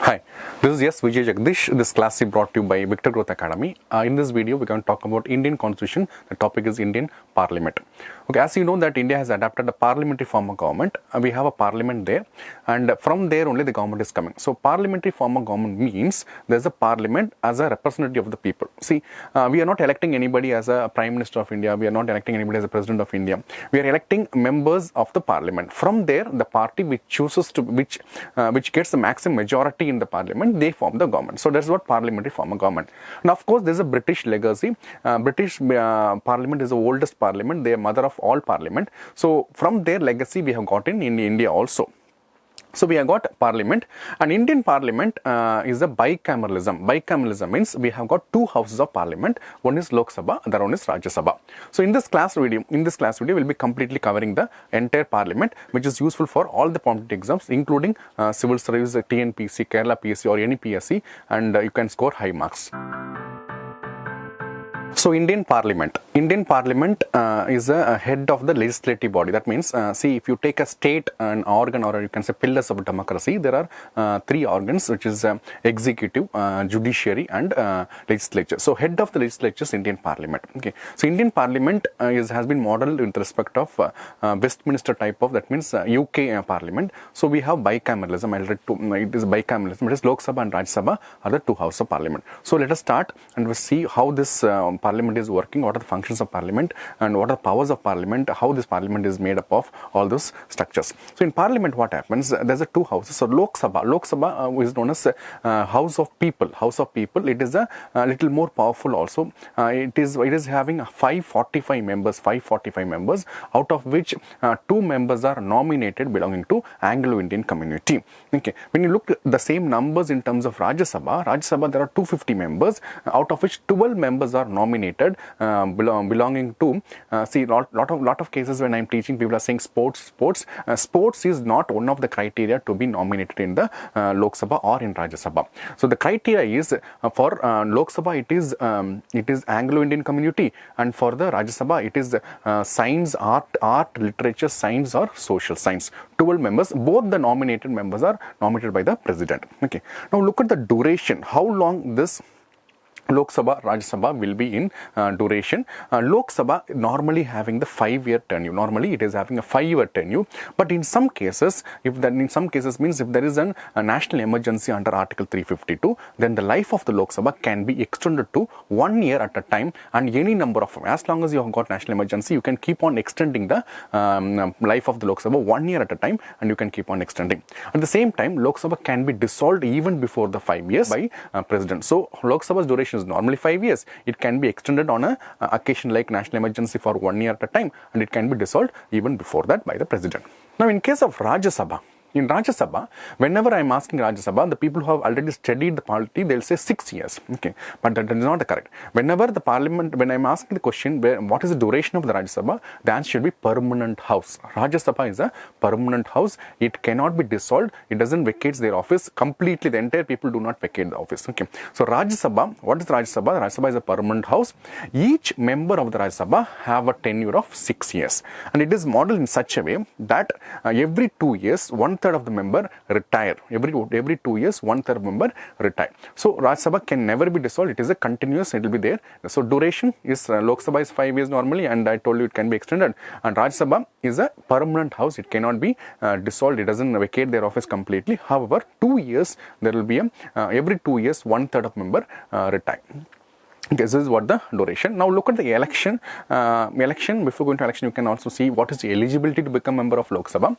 Hi, this is Vijay Jagdish. This class is brought to you by Victor Growth Academy. In this video, we're going to talk about Indian Constitution. The topic is Indian Parliament. Okay, as you know that India has adopted a parliamentary form of government. We have a parliament there, and from there only the government is coming. So, parliamentary form of government means there's a parliament as a representative of the people. See, we are not electing anybody as a Prime Minister of India. We are not electing anybody as a President of India. We are electing members of the parliament. From there, the party which chooses to which gets the maximum majority in the parliament, they form the government. So that's what parliamentary form of government. Now, of course, there's a British legacy. British parliament is the oldest parliament. They are mother of all parliament. So from their legacy, we have gotten in India also. So we have got parliament, and Indian parliament is a bicameralism. Bicameralism means we have got two houses of parliament. One is Lok Sabha, the other one is Rajya Sabha. So in this class video, we'll be completely covering the entire parliament, which is useful for all the competitive exams, including civil service, TNPC, Kerala PSC, or any PSC, and you can score high marks. So Indian Parliament is a head of the legislative body. That means, see, if you take a state, an organ, or you can say pillars of democracy, there are three organs, which is executive, judiciary, and legislature. So head of the legislature is Indian Parliament. Okay. So Indian Parliament has been modeled with respect of Westminster type of, that means UK Parliament. So we have bicameralism. It is bicameralism. It is Lok Sabha and Rajya Sabha are the two houses of parliament. So let us start and we'll see how this parliament is working, what are the functions of parliament, and what are the powers of parliament, how this parliament is made up of all those structures. So in parliament, what happens? There's a two houses. So Lok Sabha is known as House of People. House of People. It is a little more powerful also. It is having 545 members, out of which 2 members are nominated belonging to Anglo-Indian community. Okay. When you look at the same numbers in terms of Rajya Sabha, there are 250 members, out of which 12 members are nominated belonging to, see, lot of cases when I'm teaching, people are saying sports is not one of the criteria to be nominated in the Lok Sabha or in Rajya Sabha. So the criteria is for Lok Sabha it is Anglo-Indian community, and for the Rajya Sabha it is science, art, literature, science, or social science. 12 members, both the nominated members are nominated by the president. Okay. Now look at the duration, how long this Lok Sabha, Rajya Sabha will be in duration. Lok Sabha normally having the 5-year tenure. Normally it is having a 5-year tenure. But in some cases, means if there is a national emergency under Article 352, then the life of the Lok Sabha can be extended to 1 year at a time, and any number of, as long as you have got national emergency, you can keep on extending the life of the Lok Sabha 1 year at a time, and you can keep on extending. At the same time, Lok Sabha can be dissolved even before the 5 years by president. So Lok Sabha's duration is normally 5 years. It can be extended on a occasion like national emergency for 1 year at a time, and it can be dissolved even before that by the president. Now in case of Rajya Sabha, in Rajya Sabha, whenever I am asking Rajya Sabha, the people who have already studied the polity, they'll say 6 years. Okay, but that is not correct. Whenever the parliament, when I am asking the question, what is the duration of the Rajya Sabha, the answer should be permanent house. Rajya Sabha is a permanent house. It cannot be dissolved. It doesn't vacate their office completely. The entire people do not vacate the office. Okay, so Rajya Sabha, what is Rajya Sabha? Rajya Sabha is a permanent house. Each member of the Rajya Sabha have a tenure of 6 years, and it is modeled in such a way that every 2 years, 1/3 of the member retire. Every 2 years, 1/3 of member retire. So Rajya Sabha can never be dissolved. It is a continuous. It will be there. So duration is Lok Sabha is 5 years normally, and I told you it can be extended. And Rajya Sabha is a permanent house. It cannot be dissolved. It doesn't vacate their office completely. However, 2 years there will be every 2 years 1/3 of member retire. This is what the duration. Now look at the election. Before going to election, you can also see what is the eligibility to become member of Lok Sabha.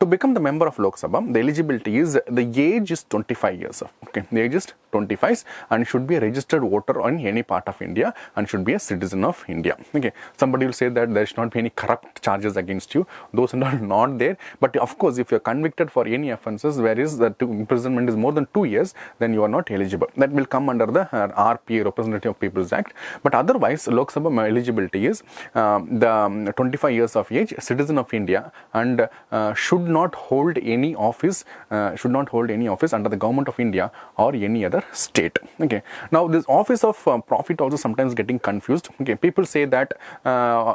To become the member of Lok Sabha, the eligibility is, the age is 25 years. Okay, the age is 25 and should be a registered voter on any part of India and should be a citizen of India. Okay, somebody will say that there should not be any corrupt charges against you. Those are not there. But of course, if you are convicted for any offences, whereas the imprisonment is more than 2 years, then you are not eligible. That will come under the RPA, Representative People's Act. But otherwise, Lok Sabha eligibility is the 25 years of age, citizen of India, and should not hold any office under the government of India or any other other state. Okay, now this office of profit also sometimes getting confused. Okay, people say that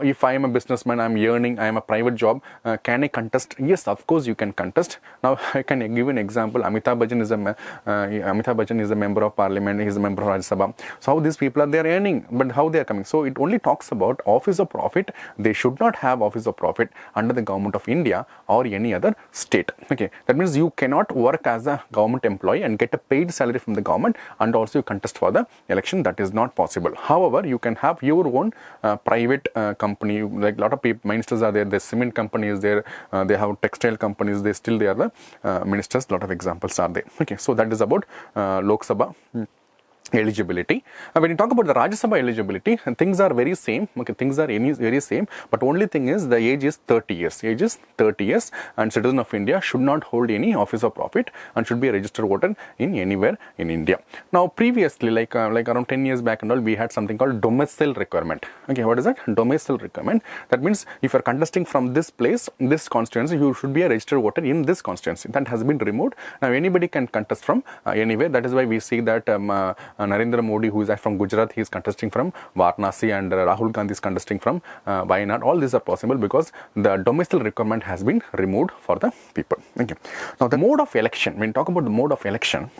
if I am a businessman, I am earning, I am a private job, can I contest? Yes, of course you can contest. Now I can give an example. Amitabh Bachchan is a member of parliament, he is a member of Rajya Sabha. So how these people are, they are earning, but how they are coming? So it only talks about office of profit. They should not have office of profit under the government of India or any other state. Okay, that means you cannot work as a government employee and get a paid salary from the government and also you contest for the election. That is not possible. However, you can have your own private company. Like a lot of people, ministers are there. The cement company is there. They have textile companies. They are the ministers. A lot of examples are there. Okay, so that is about Lok Sabha eligibility. When you talk about the Rajya Sabha eligibility, things are very same. Okay, things are very same, but only thing is the age is 30 years. Age is 30 years, and citizen of India should not hold any office of profit and should be a registered voter in anywhere in India. Now, previously, like around 10 years back and all, we had something called domicile requirement. Okay, what is that? Domicile requirement. That means if you are contesting from this place, this constituency, you should be a registered voter in this constituency. That has been removed. Now, anybody can contest from anywhere. That is why we see that Narendra Modi, who is from Gujarat, he is contesting from Varanasi, and Rahul Gandhi is contesting from Wayanad. All these are possible because the domicile requirement has been removed for the people. Okay. Now, the mode of election, when we talk about the mode of election,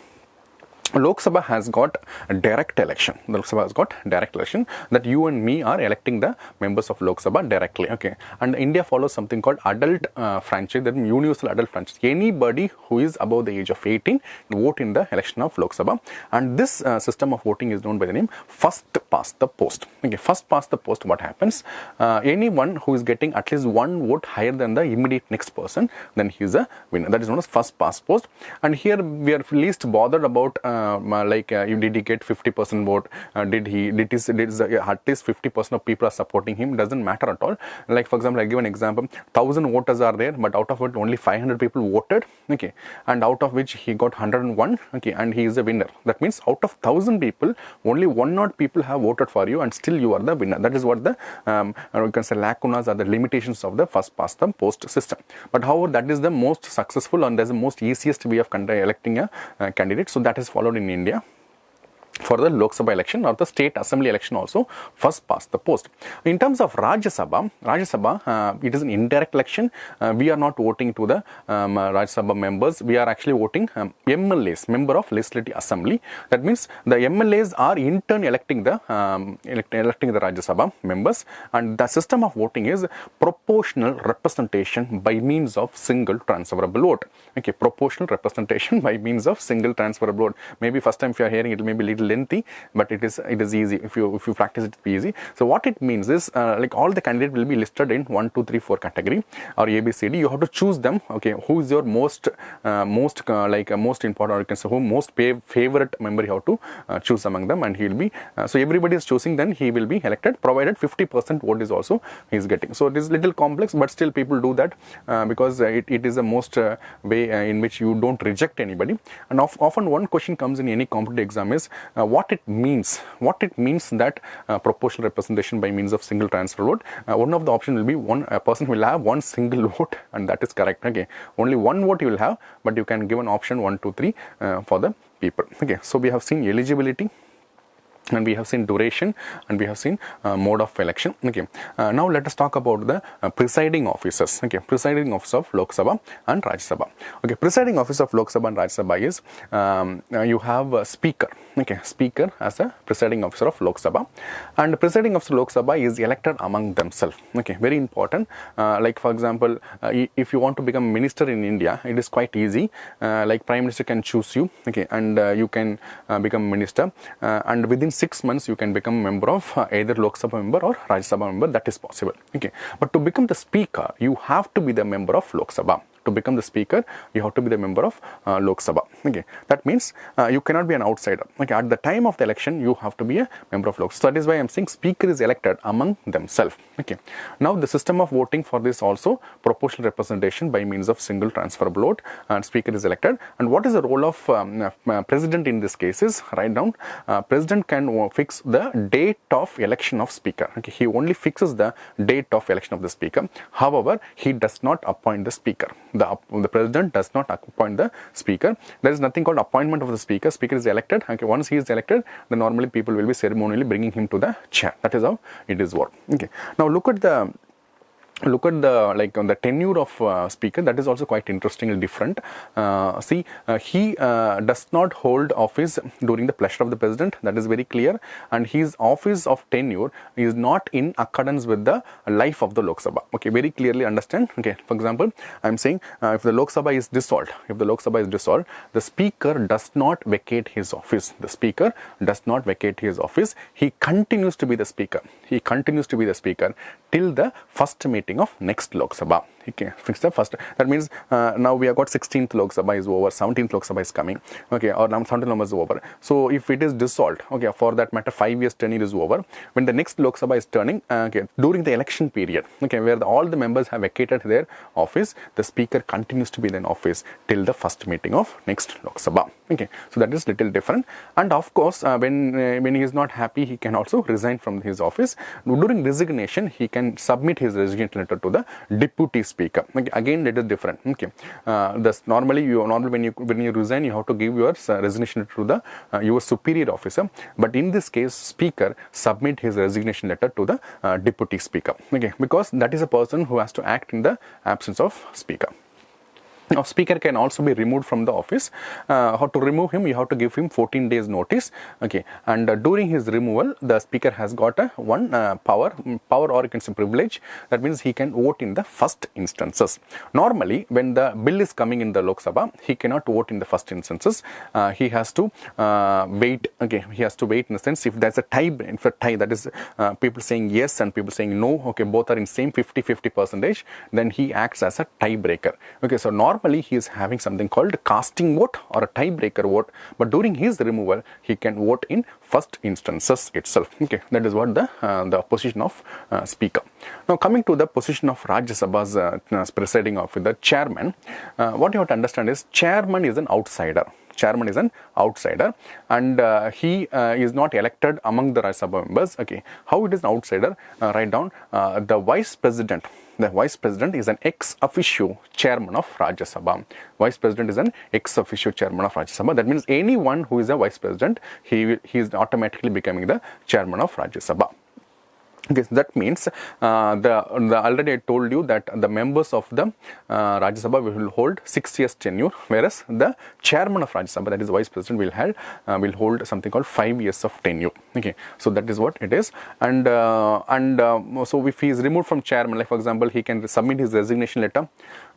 Lok Sabha has got a direct election. Lok Sabha has got direct election, that you and me are electing the members of Lok Sabha directly. Okay, and India follows something called adult franchise, that means universal adult franchise. Anybody who is above the age of 18 vote in the election of Lok Sabha, and this system of voting is known by the name first past the post. Okay, first past the post. What happens? Anyone who is getting at least one vote higher than the immediate next person, then he is a winner. That is known as first past post. And here we are least bothered about did he get 50% vote? Did at least 50% of people are supporting him? Doesn't matter at all. Like for example, I give an example: 1,000 voters are there, but out of it only 500 people voted. Okay, and out of which he got 101. Okay, and he is a winner. That means out of 1,000 people, only 100 people have voted for you, and still you are the winner. That is what the you can say lacunas are, the limitations of the first past the post system. But however, that is the most successful and that's the most easiest way of electing a candidate. So that is followed in India for the Lok Sabha election or the state assembly election also, first past the post. In terms of Rajya Sabha, it is an indirect election. We are not voting to the Rajya Sabha members. We are actually voting MLAs, member of legislative assembly. That means the MLAs are in turn electing the Rajya Sabha members, and the system of voting is proportional representation by means of single transferable vote. Okay, proportional representation by means of single transferable vote. Maybe first time if you are hearing, it may be little lengthy, but it is easy. If you practice it, be easy. So what it means is like all the candidates will be listed in 1, 2, 3, 4 category or ABCD. You have to choose them. Okay, who is your most important, or you can say who most favorite member, you have to choose among them, and he will be so everybody is choosing, then he will be elected, provided 50% vote is also he is getting. So it is little complex, but still people do that because it is the most way in which you don't reject anybody. And often one question comes in any competitive exam is what it means that proportional representation by means of single transfer vote. One of the options will be a person will have one single vote, and that is correct. Okay, only one vote you will have, but you can give an option 1, 2, 3 for the people. Okay, so we have seen eligibility, and we have seen duration, and we have seen mode of election. Okay, now let us talk about the presiding officers. Okay, presiding officer of Lok Sabha and Rajya Sabha. Okay, presiding officer of Lok Sabha and Rajya Sabha is you have a speaker. Okay, speaker as a presiding officer of Lok Sabha, and the presiding officer of Lok Sabha is elected among themselves. Okay, very important. Like for example, if you want to become minister in India, it is quite easy. Like Prime Minister can choose you. Okay, and you can become minister, and within 6 months you can become a member of either Lok Sabha member or Rajya Sabha member. That is possible. Okay, but to become the speaker, you have to be the member of Lok Sabha. To become the speaker, you have to be the member of Lok Sabha. Okay, that means you cannot be an outsider. Okay, at the time of the election, you have to be a member of Lok Sabha. So that is why I am saying speaker is elected among themselves. Okay, now the system of voting for this also proportional representation by means of single transferable vote, and speaker is elected. And what is the role of president in this case is, write down, president can fix the date of election of speaker. Okay, he only fixes the date of election of the speaker. However, he does not appoint the speaker. The president does not appoint the speaker. There is nothing called appointment of the speaker. Speaker is elected. Okay, once he is elected, then normally people will be ceremonially bringing him to the chair. That is how it is worked. Okay. Now look at the like on the tenure of speaker. That is also quite interestingly different. He does not hold office during the pleasure of the president. That is very clear, and his office of tenure is not in accordance with the life of the Lok Sabha. Okay, very clearly understand. Okay, for example, I am saying if the Lok Sabha is dissolved, the speaker does not vacate his office. The speaker does not vacate his office. He continues to be the speaker. Till the first meeting of next Lok Sabha. Okay, fix the first. That means now we have got 16th Lok Sabha is over, 17th Lok Sabha is coming. Okay, or now 17th number is over. So if it is dissolved, okay, for that matter, 5 years tenure is over. When the next Lok Sabha is turning, okay, during the election period, okay, where all the members have vacated their office, the speaker continues to be in office till the first meeting of next Lok Sabha. Okay, so that is little different. And of course, when he is not happy, he can also resign from his office. During resignation, he can submit his resignation letter to the deputy speaker. Okay, again, that is different. Okay, normally when you resign, you have to give your resignation letter to the your superior officer. But in this case, speaker submit his resignation letter to the deputy speaker. Okay, because that is a person who has to act in the absence of speaker. Now, speaker can also be removed from the office. How to remove him? You have to give him 14 days notice. Okay, and during his removal, the speaker has got one power or you can say privilege. That means he can vote in the first instances. Normally, when the bill is coming in the Lok Sabha, he cannot vote in the first instances. He has to wait. Okay, he has to wait in the sense if there's a tie, that is people saying yes and people saying no. Okay, both are in same 50-50%. Then he acts as a tiebreaker. Okay, so normally he is having something called casting vote or a tiebreaker vote, but during his removal he can vote in first instances itself. Okay, that is what the position of speaker. Now coming to the position of Rajya Sabha's presiding officer, the chairman, what you have to understand is chairman is an outsider. And he is not elected among the Rajya Sabha members. Okay, how it is an outsider? Write down the vice president. The vice president is an ex officio chairman of Rajya Sabha. Vice president is an ex officio chairman of Rajya Sabha. That means anyone who is a vice president, he is automatically becoming the chairman of Rajya Sabha. Okay, so that means already I told you that the members of the Rajya Sabha will hold 6 years tenure, whereas the chairman of Rajya Sabha, that is vice president, will hold something called 5 years of tenure. Okay, so that is what it is. And so if he is removed from chairman, like for example, he can submit his resignation letter.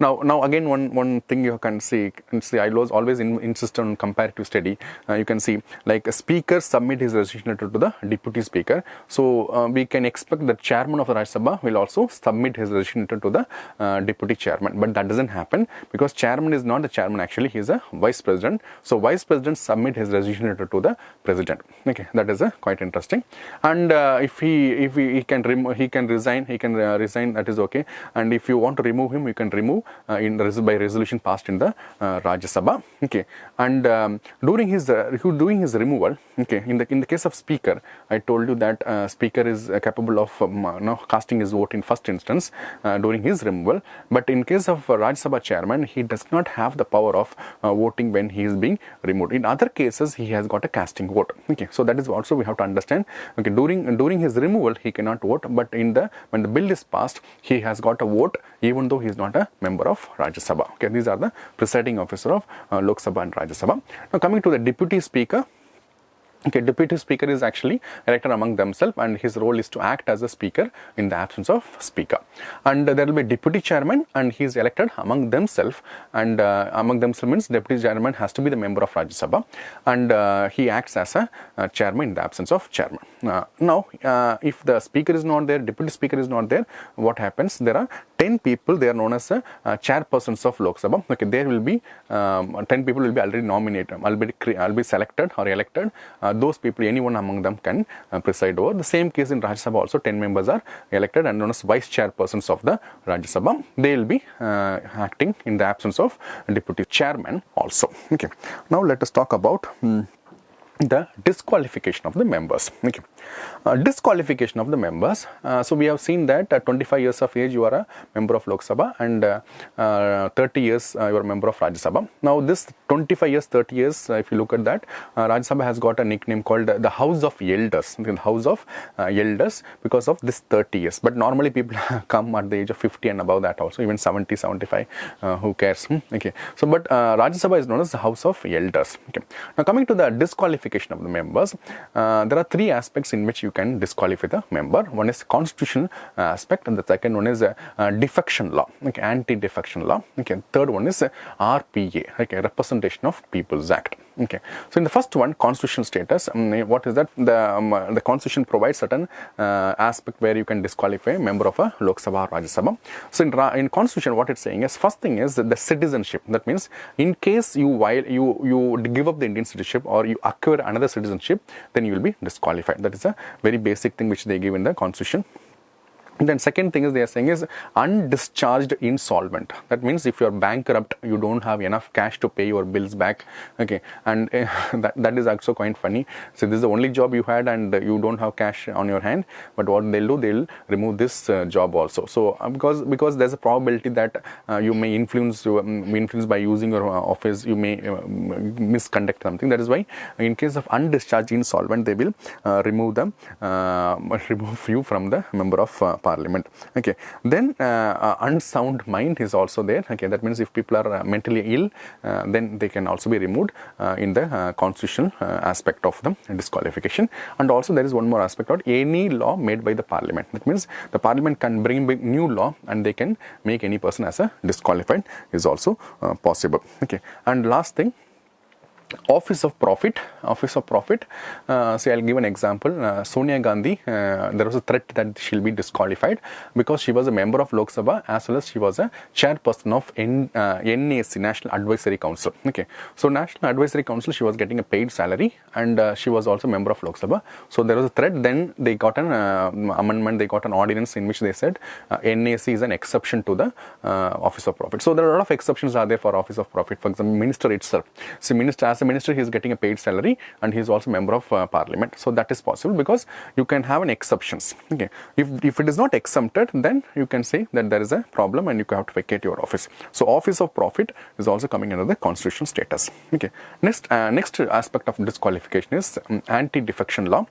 Now again, one thing you can see, I was always insist on comparative study. You can see like a speaker submit his resignation letter to the deputy speaker. So we can expect the chairman of the Rajya Sabha will also submit his resignation letter to the deputy chairman, but that doesn't happen because chairman is not the chairman, actually he is a vice president. So vice president submit his resignation letter to the president. Okay, that is quite interesting. And if he can resign, that is okay. And if you want to remove him, you can remove by resolution passed in the Rajya Sabha. Okay, and during his removal, okay, in the case of speaker, I told you that speaker is capable of casting his vote in first instance during his removal. But in case of Rajya Sabha chairman, he does not have the power of voting when he is being removed. In other cases, he has got a casting vote. Okay, so that is also we have to understand. Okay, during his removal, he cannot vote, but when the bill is passed, he has got a vote even though he is not a member of Rajya Sabha. Okay, these are the presiding officer of Lok Sabha and Rajya Sabha. Now coming to the deputy speaker. Okay, deputy speaker is actually elected among themselves, and his role is to act as a speaker in the absence of speaker. And there will be deputy chairman, and he is elected among themselves. And among themselves means deputy chairman has to be the member of Rajya Sabha, and he acts as a chairman in the absence of chairman. Now, if the speaker is not there, deputy speaker is not there, what happens? There are 10 people. They are known as chairpersons of Lok Sabha. Okay, there will be 10 people will be already nominated, will be selected or elected. Those people, anyone among them can preside over. The same case in Rajya Sabha also, 10 members are elected and known as vice chairpersons of the Rajya Sabha. They will be acting in the absence of deputy chairman also. Okay, now let us talk about the disqualification of the members. Okay. Disqualification of the members. So we have seen that at 25 years of age you are a member of Lok Sabha, and 30 years you are a member of Rajya Sabha. Now this 25 years, 30 years, if you look at that, Rajya Sabha has got a nickname called the House of Elders. The House of Elders, because of this 30 years. But normally people come at the age of 50 and above that also, even 70, 75, who cares? Okay. So but Rajya Sabha is known as the House of Elders. Okay. Now coming to the disqualification of the members, there are three aspects in which you can disqualify the member. One is constitutional aspect, and the second one is defection law, okay, anti-defection law. Okay, third one is RPA, okay, Representation of People's Act. Okay, so in the first one, constitutional status, what is that? The constitution provides certain aspect where you can disqualify a member of a Lok Sabha or Rajya Sabha. So in constitution, what it's saying is, first thing is the citizenship. That means in case you give up the Indian citizenship or you acquire another citizenship, then you will be disqualified. That is a very basic thing which they give in the constitution. Then second thing is they are saying is undischarged insolvent. That means if you are bankrupt, you don't have enough cash to pay your bills back. Okay, and that is also quite funny. So this is the only job you had and you don't have cash on your hand. But what they'll do, they'll remove this job also. So because there's a probability that you may influence by using your office, you may misconduct something. That is why in case of undischarged insolvent, they will remove you from the member of Parliament. Okay, then unsound mind is also there. Okay, that means if people are mentally ill, then they can also be removed in the constitutional aspect of the disqualification. And also there is one more aspect of any law made by the Parliament. That means the Parliament can bring new law and they can make any person as a disqualified is also possible. Okay, and last thing, office of profit. Say I'll give an example. Sonia Gandhi, there was a threat that she'll be disqualified because she was a member of Lok Sabha as well as she was a chairperson of NAC, National Advisory Council. Okay, so National Advisory Council, she was getting a paid salary and she was also a member of Lok Sabha. So there was a threat. Then they got an amendment, they got an ordinance in which they said NAC is an exception to the office of profit. So there are a lot of exceptions are there for office of profit. For example, minister itself. So as a minister, he is getting a paid salary and he is also a member of Parliament. So that is possible because you can have an exceptions. Okay, if it is not exempted, then you can say that there is a problem and you have to vacate your office. So office of profit is also coming under the constitutional status. Okay, next aspect of disqualification is anti-defection law.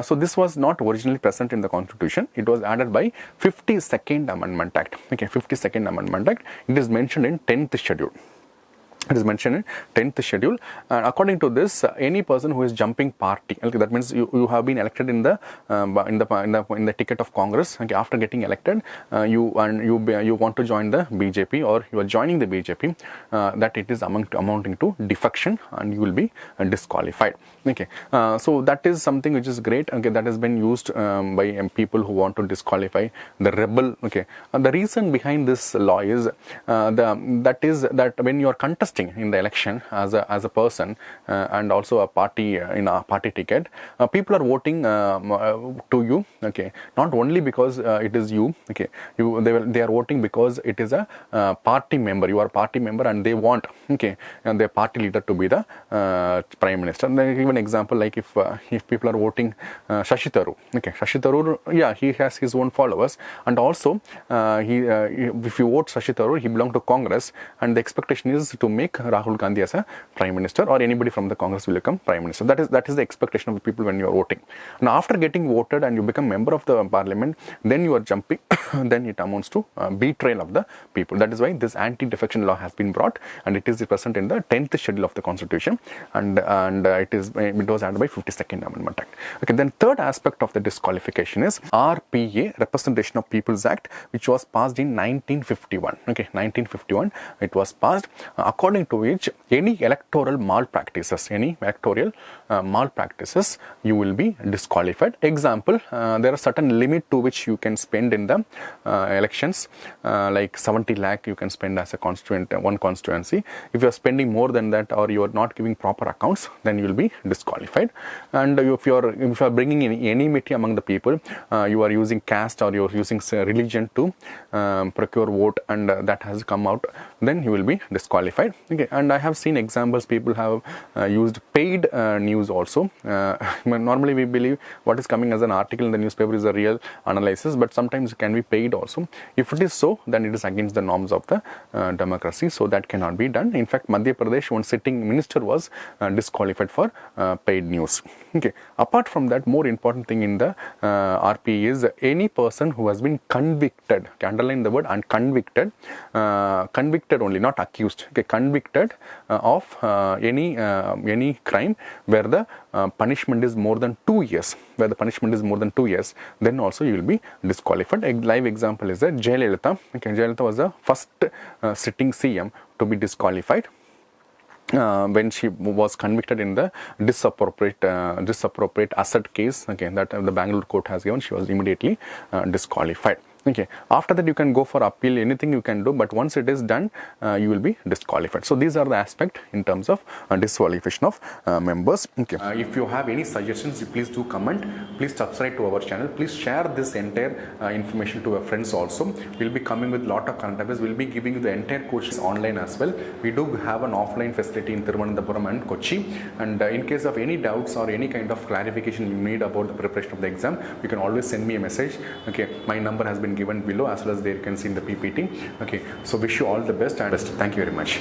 So this was not originally present in the Constitution. It was added by 52nd Amendment Act. Okay, 52nd Amendment Act. It is mentioned in 10th schedule. It is mentioned in 10th schedule, and according to this, any person who is jumping party, okay, that means you have been elected in the ticket of Congress. Okay, after getting elected, you want to join the BJP or you are joining the BJP, that it is amounting to defection and you will be disqualified. Okay, so that is something which is great. Okay, that has been used by people who want to disqualify the rebel. Okay, the reason behind this law is that when you are contesting in the election as a person and also a party in a party ticket, people are voting to you. Okay, not only because it is you. Okay, they are voting because it is a party member. You are a party member and they want, okay, and their party leader to be the prime minister. And then give an example, like if people are voting Shashi Tharoor. Okay, Shashi Tharoor, yeah, he has his own followers, and also if you vote Shashi Tharoor, he belongs to Congress, and the expectation is to make Rahul Gandhi as a prime minister, or anybody from the Congress will become prime minister. That is the expectation of the people when you are voting. Now after getting voted and you become member of the Parliament, then you are jumping, then it amounts to betrayal of the people. That is why this anti-defection law has been brought, and it is present in the 10th schedule of the Constitution, and it was added by 52nd Amendment Act. Okay, then third aspect of the disqualification is RPA, Representation of People's Act, which was passed in 1951. Okay, 1951 it was passed, according to which any electoral malpractices, you will be disqualified. Example, there are certain limit to which you can spend in the elections, like 70 lakh you can spend as a one constituency. If you are spending more than that, or you are not giving proper accounts, then you will be disqualified. And if you are bringing in enmity among the people, you are using caste or you are using religion to procure vote, and that has come out, then you will be disqualified. Okay, and I have seen examples, people have used paid news also. Normally we believe what is coming as an article in the newspaper is a real analysis, but sometimes it can be paid also. If it is so, then it is against the norms of the democracy, so that cannot be done. In fact, Madhya Pradesh, one sitting minister was disqualified for paid news. Okay, apart from that, more important thing in the RP is any person who has been convicted, okay, underline the word, and convicted only, not accused, okay, convicted of any crime where the punishment is more than 2 years, then also you will be disqualified. A live example is Jayalalitha. Okay, Jayalalitha was the first sitting CM to be disqualified when she was convicted in the disappropriate asset case, okay, that the Bangalore court has given. She was immediately disqualified. Okay, after that you can go for appeal, anything you can do, but once it is done, you will be disqualified. So these are the aspects in terms of disqualification of members. Okay. If you have any suggestions, please do comment. Please subscribe to our channel. Please share this entire information to your friends also. We'll be coming with lot of current affairs. We'll be giving you the entire courses online as well. We do have an offline facility in Thiruvananthapuram and Kochi. And in case of any doubts or any kind of clarification you need about the preparation of the exam, you can always send me a message. Okay, my number has been given below, as well as there you can see in the PPT. Okay, so wish you all the best, and thank you very much.